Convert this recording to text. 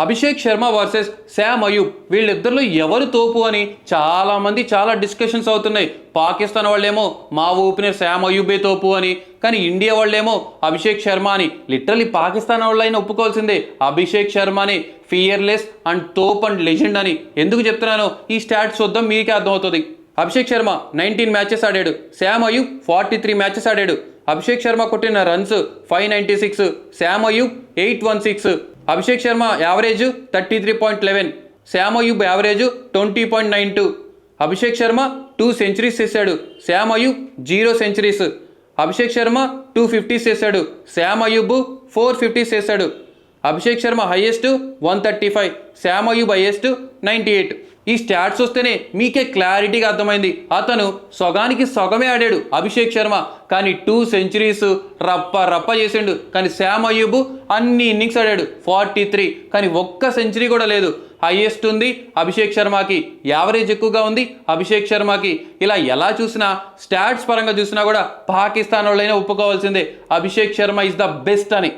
Abhishek Sharma versus Sam Ayub వీళ్ళిద్దరిలో ఎవరు తోపు అని చాలామంది చాలా డిస్కషన్స్ అవుతున్నాయి. పాకిస్తాన్ వాళ్ళేమో మా ఓపెనర్ శామ్ అయూబే తోపు అని, కానీ ఇండియా వాళ్ళేమో అభిషేక్ శర్మ అని. లిటరలీ పాకిస్తాన్ వాళ్ళైనా ఒప్పుకోవాల్సిందే అభిషేక్ శర్మని ఫియర్లెస్ అండ్ తోప్ అండ్ లెజెండ్ అని. ఎందుకు చెప్తున్నానో ఈ స్టాట్స్ చూద్దాం, మీకే అర్థమవుతుంది. అభిషేక్ శర్మ 19 మ్యాచెస్ ఆడాడు, శామ్ అయూబ్ 43 మ్యాచెస్ ఆడాడు. అభిషేక్ శర్మ కొట్టిన runs 596, Saim Ayub 816. Abhishek Sharma average 33.11, Saim Ayub average 20.92. Abhishek Sharma 2 centuries చేశాడు, శామ్ అయూబ్ 0 సెంచరీస్. అభిషేక్ శర్మ 250 చేశాడు, శామ్ అయూబ్ 450 చేశాడు. Abhishek Sharma highest 135, Saim Ayub highest 98. ఈ స్టాట్స్ వస్తేనే మీకే క్లారిటీగా అర్థమైంది అతను సగానికి సగమే ఆడాడు అభిషేక్ శర్మ, కానీ 2 సెంచరీస్ రప్ప చేసిండు. కానీ శామ్ అయూబ్ అన్ని ఇన్నింగ్స్ ఆడాడు 43, కానీ ఒక్క సెంచరీ కూడా లేదు. హైయెస్ట్ ఉంది అభిషేక్ శర్మకి, యావరేజ్ ఎక్కువగా ఉంది అభిషేక్ శర్మకి. ఇలా ఎలా చూసినా స్టాట్స్ పరంగా చూసినా కూడా పాకిస్తాన్ వాళ్ళైనా ఒప్పుకోవాల్సిందే Abhishek Sharma is the best అని.